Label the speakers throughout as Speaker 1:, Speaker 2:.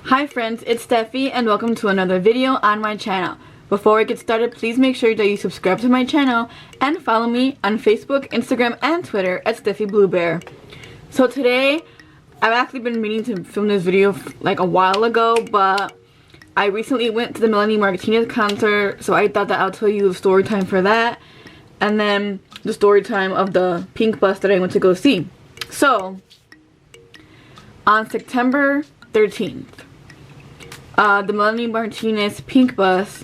Speaker 1: Hi friends, it's Steffi and welcome to another video on my channel. Before I get started, please make sure that you subscribe to my channel and follow me on Facebook, Instagram, and Twitter at Steffi Blue Bear. So today, I've actually been meaning to film this video like a while ago, but I recently went to the Melanie Martinez concert, so I thought that I'll tell you the story time for that, and then the story time of the pink bus that I went to go see. So, on September 13th, the Melanie Martinez pink bus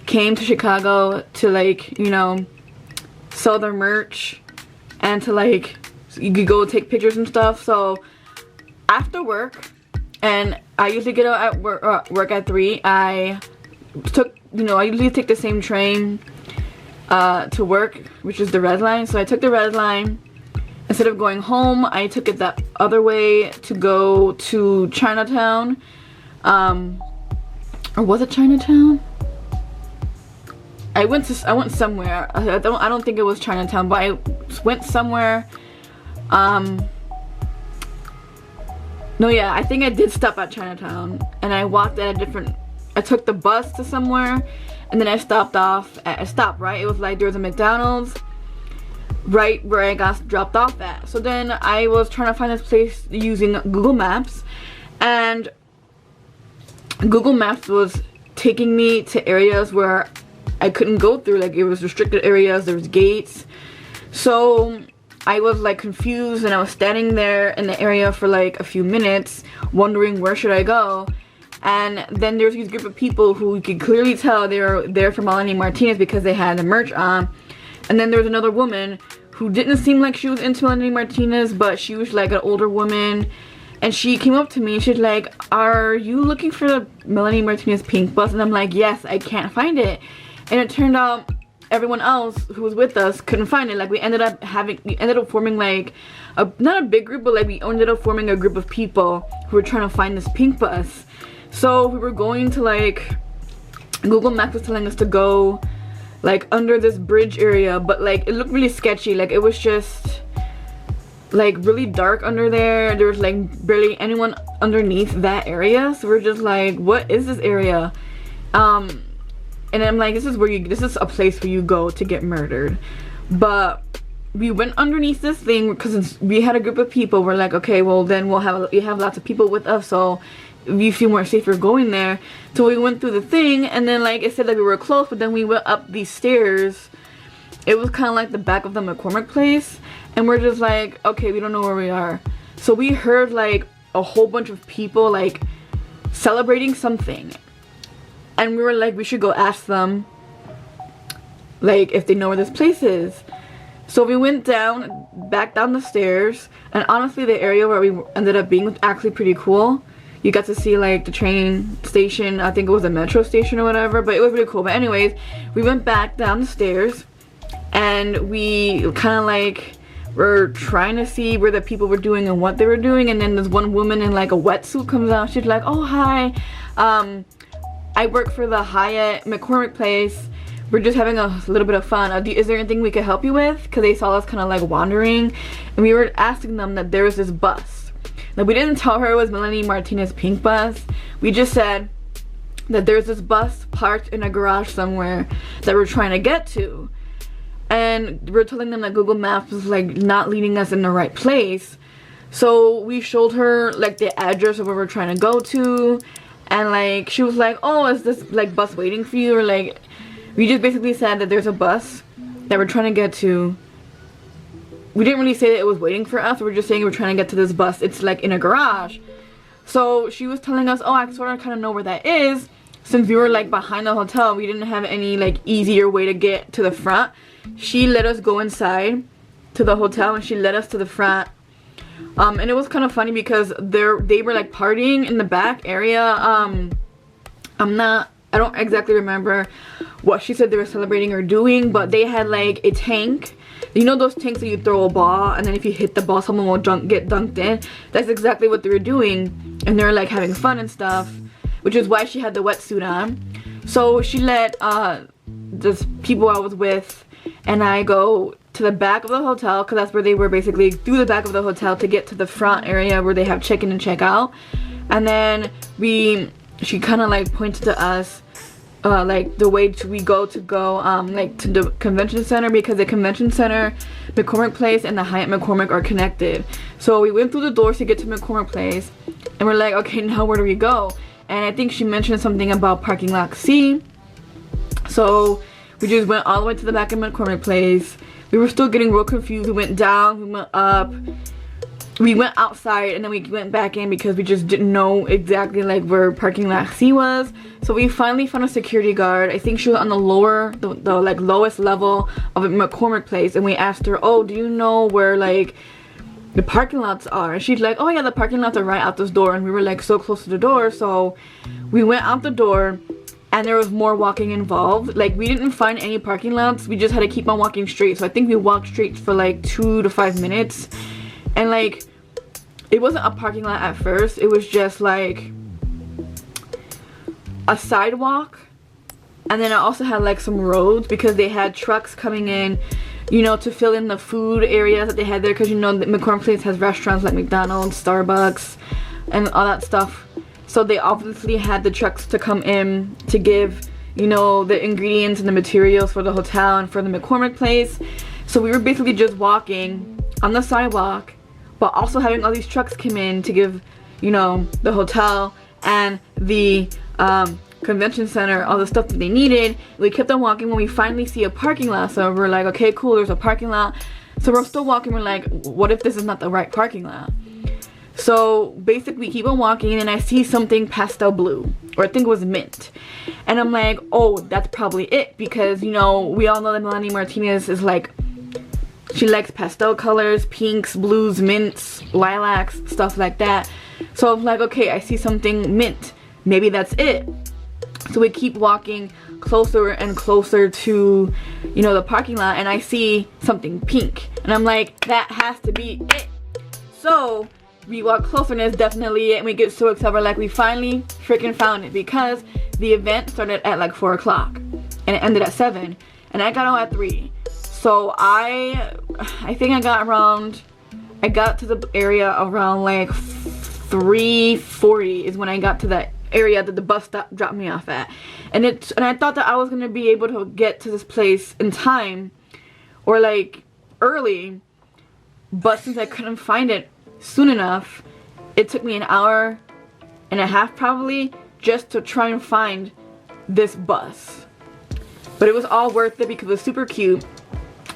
Speaker 1: came to Chicago to, like, you know, sell their merch and to, like, you could go take pictures and stuff. So after work, and I usually get out at work at 3, I usually take the same train to work, which is the red line. So I took the red line. Instead of going home, I took it that other way to go to Chinatown. Or was it Chinatown? I went somewhere. I don't think it was Chinatown, but I went somewhere. No, yeah, I think I did stop at Chinatown, and I walked at a different. I took the bus to somewhere, and then I stopped off at a stop. Right, it was like there was a McDonald's right where I got dropped off at. So then I was trying to find this place using Google Maps, and Google Maps was taking me to areas where I couldn't go through. Like, it was restricted areas, there was gates. So I was like confused, and I was standing there in the area for like a few minutes wondering where should I go. And then there's these group of people who you could clearly tell they were there for Melanie Martinez because they had the merch on. And then there was another woman who didn't seem like she was into Melanie Martinez, but she was like an older woman. And she came up to me and she's like, "Are you looking for the Melanie Martinez pink bus?" And I'm like, "Yes, I can't find it." And it turned out everyone else who was with us couldn't find it. Like, we ended up forming like not a big group, but like we ended up forming a group of people who were trying to find this pink bus. So we were going to, like, Google Maps was telling us to go like under this bridge area, but like it looked really sketchy. Like, it was just like really dark under there. There was like barely anyone underneath that area. So we're just like, what is this area? And I'm like, this is a place where you go to get murdered. But we went underneath this thing because we had a group of people. We're like, okay, well then we have lots of people with us, so we feel more safer going there. So we went through the thing, and then like it said that we were close, but then we went up these stairs. It was kind of like the back of the McCormick place, and we're just like, okay, we don't know where we are. So we heard like a whole bunch of people like celebrating something, and we were like, we should go ask them like if they know where this place is. So we went back down the stairs, and honestly the area where we ended up being was actually pretty cool. You got to see like the train station, I think it was a metro station or whatever, but it was really cool. But anyways, we went back down the stairs, and we kind of like were trying to see where the people were doing and what they were doing. And then this one woman in like a wetsuit comes out. She's like, "Oh, hi, I work for the Hyatt McCormick place. We're just having a little bit of fun. Is there anything we could help you with?" Because they saw us kind of like wandering, and we were asking them that there was this bus. Now, we didn't tell her it was Melanie Martinez pink bus. We just said that there's this bus parked in a garage somewhere that we're trying to get to. And we're telling them that Google Maps was like not leading us in the right place. So we showed her like the address of where we're trying to go to, and like she was like, "Oh, is this like bus waiting for you?" Or like, we just basically said that there's a bus that we're trying to get to. We didn't really say that it was waiting for us. We were just saying we're trying to get to this bus. It's like in a garage. So she was telling us, "Oh, I sort of kind of know where that is." Since we were like behind the hotel, we didn't have any like easier way to get to the front. She let us go inside to the hotel, and she led us to the front. And it was kind of funny because they were like partying in the back area. I don't exactly remember what she said they were celebrating or doing, but they had like a tank. You know those tanks that you throw a ball, and then if you hit the ball, someone will get dunked in? That's exactly what they were doing, and they were like having fun and stuff, which is why she had the wetsuit on. So she let the people I was with and I go to the back of the hotel, because that's where they were, basically through the back of the hotel to get to the front area where they have check-in and check-out. And then she kind of like pointed to us like the way we go like to the convention center, because the convention center, McCormick Place, and the Hyatt McCormick are connected. So we went through the doors to get to McCormick Place, and we're like, okay, now where do we go? And I think she mentioned something about parking lot C. So we just went all the way to the back of McCormick Place. We were still getting real confused. We went down, we went up, we went outside, and then we went back in because we just didn't know exactly like where parking lot C was. So we finally found a security guard. I think she was on the like lowest level of McCormick Place, and we asked her, oh, do you know where like the parking lots are? And she's like, oh yeah, the parking lots are right out this door. And we were like so close to the door, so we went out the door, and there was more walking involved. Like, we didn't find any parking lots, we just had to keep on walking straight. So I think we walked straight for like 2 to 5 minutes, and like it wasn't a parking lot at first, it was just like a sidewalk, and then it also had like some roads because they had trucks coming in, you know, to fill in the food areas that they had there, because you know McCormick Place has restaurants like McDonald's, Starbucks, and all that stuff. So they obviously had the trucks to come in to give, you know, the ingredients and the materials for the hotel and for the McCormick Place. So we were basically just walking on the sidewalk, but also having all these trucks come in to give, you know, the hotel and the convention center all the stuff that they needed. We kept on walking when we finally see a parking lot. So we're like, okay, cool, there's a parking lot. So we're still walking, we're like, what if this is not the right parking lot? So basically we keep on walking, and I see something pastel blue, or I think it was mint, and I'm like, oh, that's probably it, because you know, we all know that Melanie Martinez is like, she likes pastel colors, pinks, blues, mints, lilacs, stuff like that. So I'm like, okay, I see something mint, maybe that's it. So we keep walking closer and closer to, you know, the parking lot, and I see something pink, and I'm like, that has to be it. So we walk closer, and it's definitely it, and we get so excited. We're like, we finally freaking found it, because the event started at like 4 o'clock and it ended at 7, and I got out at 3. So I think I got to the area around like 3:40 is when I got to that area that the bus stop dropped me off at, and I thought that I was gonna be able to get to this place in time, or like early, but since I couldn't find it soon enough, it took me an hour and a half probably just to try and find this bus. But it was all worth it because it was super cute.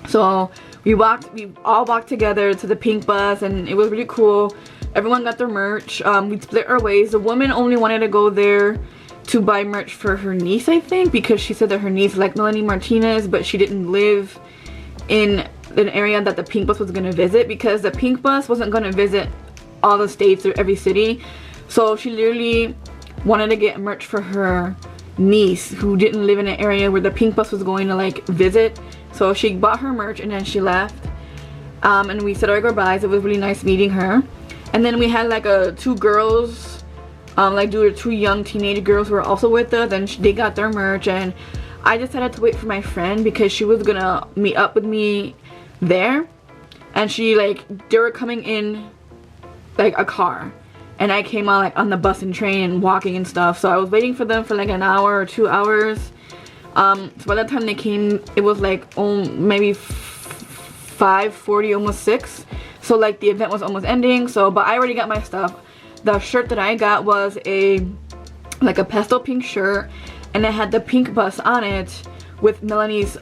Speaker 1: So we all walked together to the pink bus, and it was really cool. Everyone got their merch. We split our ways. The woman only wanted to go there to buy merch for her niece, I think, because she said that her niece liked Melanie Martinez, but she didn't live in an area that the pink bus was going to visit, because the pink bus wasn't going to visit all the states or every city. So she literally wanted to get merch for her niece who didn't live in an area where the pink bus was going to like visit. So she bought her merch, and then she left, and we said our goodbyes. It was really nice meeting her. And then we had like two girls, like two young teenage girls who were also with us, and they got their merch, and I decided to wait for my friend because she was gonna meet up with me there, and they were coming in like a car, and I came on like on the bus and train and walking and stuff. So I was waiting for them for like an hour or 2 hours. So by the time they came, it was like maybe 5:40, almost 6. So like the event was almost ending. So but I already got my stuff. The shirt that I got was a pastel pink shirt, and it had the pink bus on it with Melanie's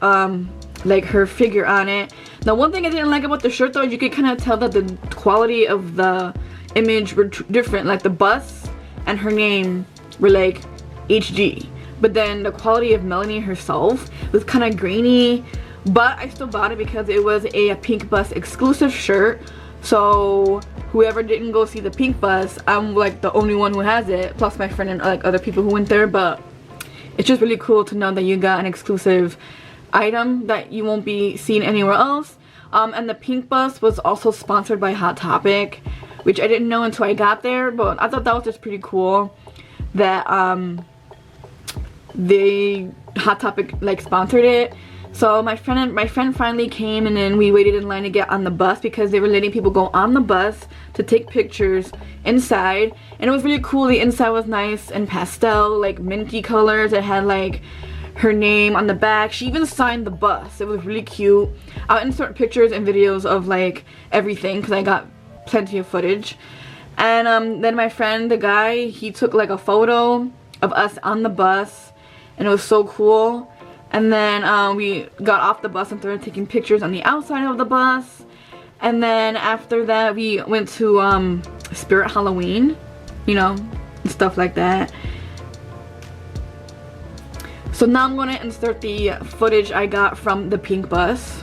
Speaker 1: like her figure on it. The one thing I didn't like about the shirt though is you could kind of tell that the quality of the image were different. Like the bus and her name were like HG, but then the quality of Melanie herself was kind of grainy. But I still bought it because it was a pink bus exclusive shirt. So whoever didn't go see the pink bus, I'm like the only one who has it, plus my friend and like other people who went there. But it's just really cool to know that you got an exclusive item that you won't be seen anywhere else. And the pink bus was also sponsored by Hot Topic, which I didn't know until I got there, but I thought that was just pretty cool that Hot Topic like sponsored it. So my friend finally came, and then we waited in line to get on the bus because they were letting people go on the bus to take pictures inside, and it was really cool. The inside was nice and pastel, like minty colors. It had like her name on the back. She even signed the bus. It was really cute. I'll insert pictures and videos of like everything because I got plenty of footage. And then my friend, the guy, he took like a photo of us on the bus, and it was so cool. And then we got off the bus and started taking pictures on the outside of the bus. And then after that, we went to Spirit Halloween, you know, and stuff like that. So now I'm going to insert the footage I got from the pink bus.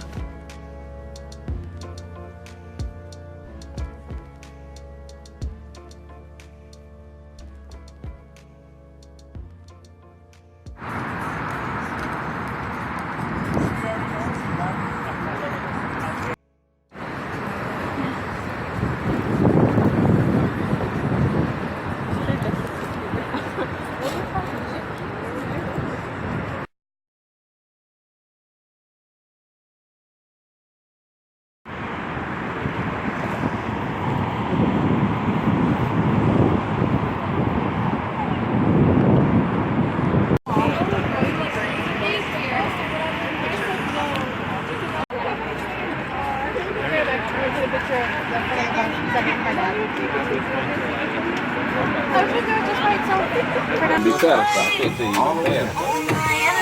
Speaker 2: Be satisfied.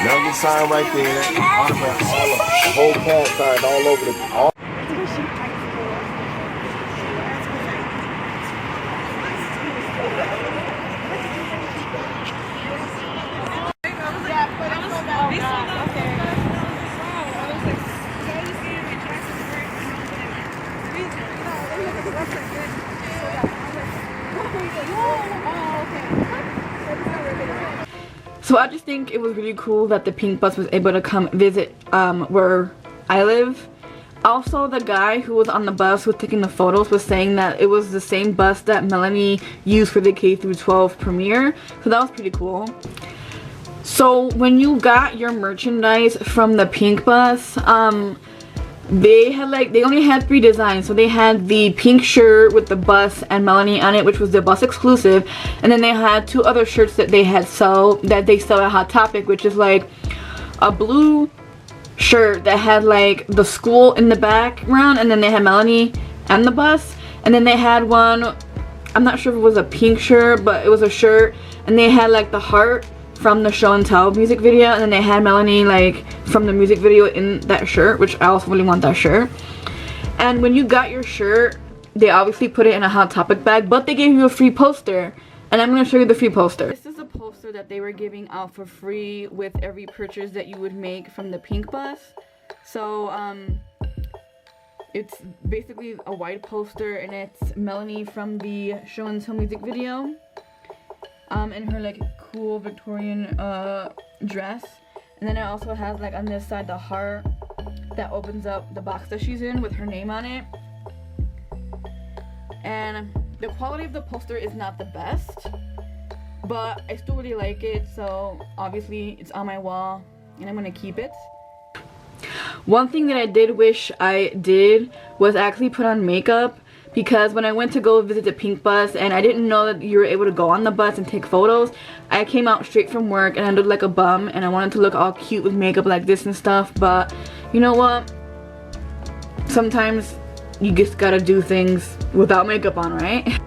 Speaker 2: Now you sign right there. Autograph all of the whole pad signed all over the.
Speaker 1: So I just think it was really cool that the pink bus was able to come visit where I live. Also, the guy who was on the bus who was taking the photos was saying that it was the same bus that Melanie used for the K-12 premiere. So that was pretty cool. So when you got your merchandise from the pink bus, they only had 3 designs. So they had the pink shirt with the bus and Melanie on it, which was the bus exclusive, and then they had 2 other shirts that they sell at Hot Topic, which is like a blue shirt that had like the school in the background, and then they had Melanie and the bus, and then they had one, I'm not sure if it was a pink shirt, but it was a shirt, and they had like the heart from the show and tell music video, and then they had Melanie like from the music video in that shirt, which I also really want that shirt. And when you got your shirt, they obviously put it in a Hot Topic bag, but they gave you a free poster, and I'm going to show you the free poster. This is a poster that they were giving out for free with every purchase that you would make from the pink bus. So it's basically a white poster, and it's Melanie from the show and tell music video in her like cool Victorian dress, and then it also has like on this side the heart that opens up the box that she's in with her name on it. And the quality of the poster is not the best, but I still really like it, so obviously it's on my wall and I'm gonna keep it. One thing that I did wish I did was actually put on makeup, because when I went to go visit the pink bus and I didn't know that you were able to go on the bus and take photos, I came out straight from work and I looked like a bum, and I wanted to look all cute with makeup like this and stuff, but you know what? Sometimes you just gotta do things without makeup on, right?